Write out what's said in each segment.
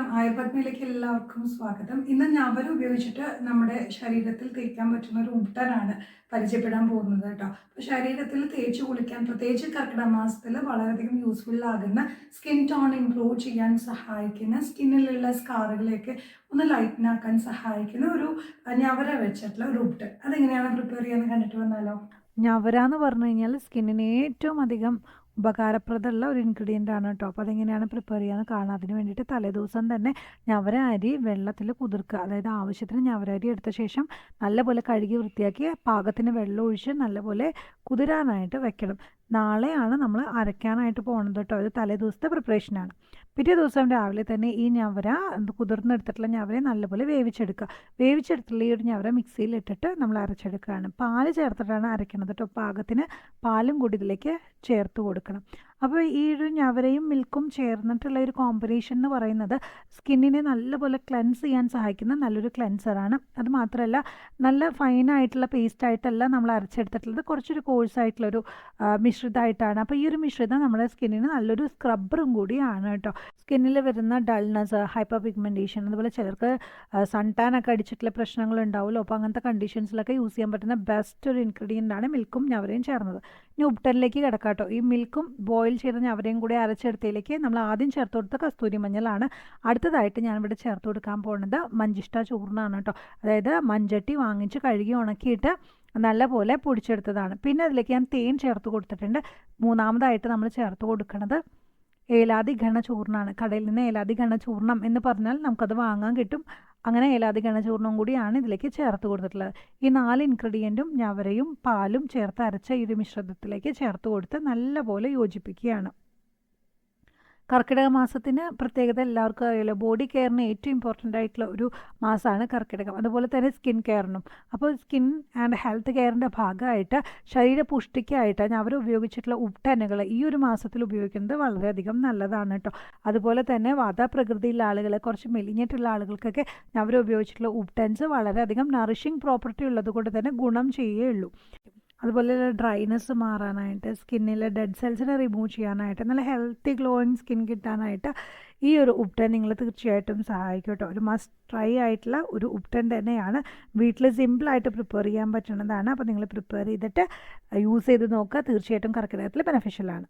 നമസ്കാരം. ആയുർവേദത്തിലേക്ക് എല്ലാവർക്കും സ്വാഗതം. ഇന്ന് ഞവര ഉപയോഗിച്ചിട്ട് നമ്മുടെ ശരീരത്തിൽ തേക്കാൻ പറ്റുന്ന ഒരു ഉബ്ബനാണ് പരിചയപ്പെടാൻ പോകുന്നത് കേട്ടോ. അപ്പോൾ ശരീരത്തിൽ തേച്ച് കുളിക്കാൻ, പ്രത്യേകിച്ച് കർക്കിടക മാസത്തിൽ വളരെയധികം യൂസ്ഫുൾ ആകുന്ന, സ്കിൻ ടോൺ ഇംപ്രൂവ് ചെയ്യാൻ സഹായിക്കുന്ന, സ്കിന്നിലുള്ള സ്കാറുകളെയൊക്കെ ഒന്ന് ലൈറ്റൻ ആക്കാൻ സഹായിക്കുന്ന ഒരു ഞവര വെച്ചിട്ടുള്ള ഒരു ഉബ്ബൻ. അതെങ്ങനെയാണ് പ്രിപ്പയർ ചെയ്യാന്ന് കണ്ടിട്ട് വന്നാലോ? ഞവര എന്ന് പറഞ്ഞു കഴിഞ്ഞാൽ സ്കിന്നിന് ഏറ്റവും അധികം ഉപകാരപ്രദമുള്ള ഒരു ഇൻഗ്രീഡിയൻ്റ് ആണ് കേട്ടോ. അപ്പോൾ അതെങ്ങനെയാണ് പ്രിപ്പയർ ചെയ്യാന്ന് കാണാം. അതിന് വേണ്ടിയിട്ട് തലേദിവസം തന്നെ ഞവര അരി വെള്ളത്തിൽ കുതിർക്കുക. അതായത് ആവശ്യത്തിന് ഞവര അരി എടുത്ത ശേഷം നല്ലപോലെ കഴുകി വൃത്തിയാക്കി പാകത്തിന് വെള്ളം ഒഴിച്ച് നല്ലപോലെ കുതിരാനായിട്ട് വെക്കണം. നാളെയാണ് നമ്മൾ അരയ്ക്കാനായിട്ട് പോകുന്നത് കേട്ടോ. ഇത് തലേ ദിവസത്തെ പ്രിപ്പറേഷനാണ്. പിറ്റേ ദിവസം രാവിലെ തന്നെ ഈ ഞവര കുതിർന്നെടുത്തിട്ടുള്ള ഞവരെ നല്ലപോലെ വേവിച്ചെടുക്കുക. വേവിച്ചെടുത്തുള്ള ഈ ഒരു ഞവര മിക്സിയിൽ ഇട്ടിട്ട് നമ്മൾ അരച്ചെടുക്കുകയാണ്. പാല് ചേർത്തിട്ടാണ് അരയ്ക്കുന്നത് കേട്ടോ. പാകത്തിന് പാലും കൂടി ഇതിലേക്ക് ചേർത്ത് കൊടുക്കണം. അപ്പോൾ ഈ ഒരു ഞവരയും മിൽക്കും ചേർന്നിട്ടുള്ള ഒരു കോമ്പിനേഷൻ എന്ന് പറയുന്നത് സ്കിന്നിനെ നല്ലപോലെ ക്ലെൻസ് ചെയ്യാൻ സഹായിക്കുന്ന നല്ലൊരു ക്ലെൻസറാണ്. അത് മാത്രമല്ല നല്ല ഫൈനായിട്ടുള്ള പേസ്റ്റായിട്ടല്ല നമ്മൾ അരച്ചെടുത്തിട്ടുള്ളത്, കുറച്ചൊരു കോഴ്സായിട്ടുള്ളൊരു മിശ്രിതമായിട്ടാണ്. അപ്പോൾ ഈ ഒരു മിശ്രിതം നമ്മുടെ സ്കിന്നിന് നല്ലൊരു സ്ക്രബ്ബറും കൂടിയാണ് കേട്ടോ. സ്കിന്നിൽ വരുന്ന ഡൾനെസ്, ഹൈപ്പർ പിഗ്മെൻറ്റേഷൻ, അതുപോലെ ചിലർക്ക് സൺ ടാൻ ഒക്കെ അടിച്ചിട്ടുള്ള പ്രശ്നങ്ങളുണ്ടാവുമല്ലോ. അപ്പോൾ അങ്ങനത്തെ കണ്ടീഷൻസിലൊക്കെ യൂസ് ചെയ്യാൻ പറ്റുന്ന ബെസ്റ്റ് ഒരു ഇൻഗ്രീഡിയൻ്റ് ആണ് മിൽക്കും ഞവരയും ചേർന്നത്. ഇനി ഉബ്ബനിലേക്ക് കിടക്കാം കേട്ടോ. ഈ മിൽക്കും ബോയിൽ ചെയ്ത ഞവരയും കൂടി അരച്ചെടുത്തതിലേക്ക് നമ്മൾ ആദ്യം ചേർത്ത് കൊടുത്ത കസ്തൂരി മഞ്ഞളാണ്. അടുത്തതായിട്ട് ഞാനിവിടെ ചേർത്ത് കൊടുക്കാൻ പോകുന്നത് മഞ്ചിഷ്ട ചൂർണ്ണമാണ് കേട്ടോ. അതായത് മൺചട്ടി വാങ്ങിച്ച് കഴുകി ഉണക്കിയിട്ട് നല്ലപോലെ പൊടിച്ചെടുത്തതാണ്. പിന്നെ അതിലേക്ക് ഞാൻ തേൻ ചേർത്ത് കൊടുത്തിട്ടുണ്ട്. മൂന്നാമതായിട്ട് നമ്മൾ ചേർത്ത് കൊടുക്കുന്നത് ഏലാദി ഘണ ചൂർണ്ണമാണ്. കടയിൽ നിന്ന് ഏലാദി ഘണ ചൂർണ്ണം എന്ന് പറഞ്ഞാൽ നമുക്കത് വാങ്ങാൻ കിട്ടും. അങ്ങനെ ഏലാദി ഘണ ചൂർണ്ണം കൂടിയാണ് ഇതിലേക്ക് ചേർത്ത് കൊടുത്തിട്ടുള്ളത്. ഈ 4 ഇൻഗ്രീഡിയൻറ്റും ഞവരയും പാലും ചേർത്ത് അരച്ച ഈ ഒരു മിശ്രിതത്തിലേക്ക് ചേർത്ത് കൊടുത്ത് നല്ലപോലെ യോജിപ്പിക്കുകയാണ്. കർക്കിടക മാസത്തിന് പ്രത്യേകത എല്ലാവർക്കും അറിയാലോ. ബോഡി കെയറിന് ഏറ്റവും ഇമ്പോർട്ടൻ്റ് ആയിട്ടുള്ള ഒരു മാസമാണ് കർക്കിടകം. അതുപോലെ തന്നെ സ്കിൻ കെയറിനും. അപ്പോൾ സ്കിൻ ആൻഡ് ഹെൽത്ത് കെയറിൻ്റെ ഭാഗമായിട്ട് ശരീരപുഷ്ടിക്കായിട്ട് ഞവര ഉപയോഗിച്ചിട്ടുള്ള ഉബ്ബനുകൾ ഈ ഒരു മാസത്തിൽ ഉപയോഗിക്കുന്നത് വളരെയധികം നല്ലതാണ് കേട്ടോ. അതുപോലെ തന്നെ വാതപ്രകൃതിയുള്ള ആളുകൾ, കുറച്ച് മെലിഞ്ഞിട്ടുള്ള ആളുകൾക്കൊക്കെ ഞവര ഉപയോഗിച്ചിട്ടുള്ള ഉബ്ബൻസ് വളരെയധികം നറിഷിങ് പ്രോപ്പർട്ടി ഉള്ളത് കൊണ്ട് തന്നെ ഗുണം ചെയ്യുകയുള്ളൂ. അതുപോലെ ഡ്രൈനെസ് മാറാനായിട്ട്, സ്കിന്നിലെ ഡെഡ് സെൽസിനെ റിമൂവ് ചെയ്യാനായിട്ട്, നല്ല ഹെൽത്തി ഗ്ലോയിങ് സ്കിൻ കിട്ടാനായിട്ട് ഈ ഒരു ഉബ്ബൻ നിങ്ങൾ തീർച്ചയായിട്ടും സഹായിക്കും കേട്ടോ. ഒരു മസ്റ്റ് ട്രൈ ആയിട്ടുള്ള ഒരു ഉബ്ബൻ തന്നെയാണ്. വീട്ടിൽ സിമ്പിളായിട്ട് പ്രിപ്പയർ ചെയ്യാൻ പറ്റുന്നതാണ്. അപ്പോൾ നിങ്ങൾ പ്രിപ്പയർ ചെയ്തിട്ട് യൂസ് ചെയ്ത് നോക്കുക. തീർച്ചയായിട്ടും കർക്കിടകത്തിൽ ബെനഫിഷ്യലാണ്.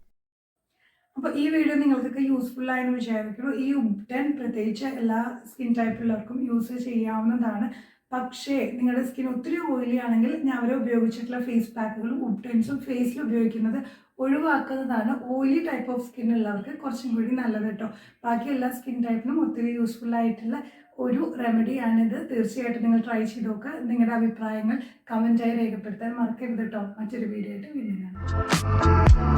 അപ്പോൾ ഈ വീഡിയോ നിങ്ങൾക്കൊക്കെ യൂസ്ഫുൾ ആയെന്ന് വിചാരിക്കുന്നു. ഈ ഉബ്ബൻ പ്രത്യേകിച്ച് എല്ലാ സ്കിൻ ടൈപ്പുള്ളവർക്കും യൂസ് ചെയ്യാവുന്നതാണ്. പക്ഷേ നിങ്ങളുടെ സ്കിൻ ഒത്തിരി ഓയിലി ആണെങ്കിൽ ഞവര ഉപയോഗിച്ചിട്ടുള്ള ഫേസ് പാക്കുകളും ഉബ്ബൻസും ഫേസിൽ ഉപയോഗിക്കുന്നത് ഒഴിവാക്കുന്നതാണ് ഓയിലി ടൈപ്പ് ഓഫ് സ്കിൻ ഉള്ളവർക്ക് കുറച്ചും കൂടി നല്ലത് കേട്ടോ. ബാക്കി എല്ലാ സ്കിൻ ടൈപ്പിനും ഒത്തിരി യൂസ്ഫുൾ ആയിട്ടുള്ള ഒരു റെമഡിയാണിത്. തീർച്ചയായിട്ടും നിങ്ങൾ ട്രൈ ചെയ്ത് നോക്കുക. നിങ്ങളുടെ അഭിപ്രായങ്ങൾ കമൻറ്റായി രേഖപ്പെടുത്താൻ മറക്കരുത് കേട്ടോ. മറ്റൊരു വീഡിയോ ആയിട്ട് വീണ്ടും കാണാം.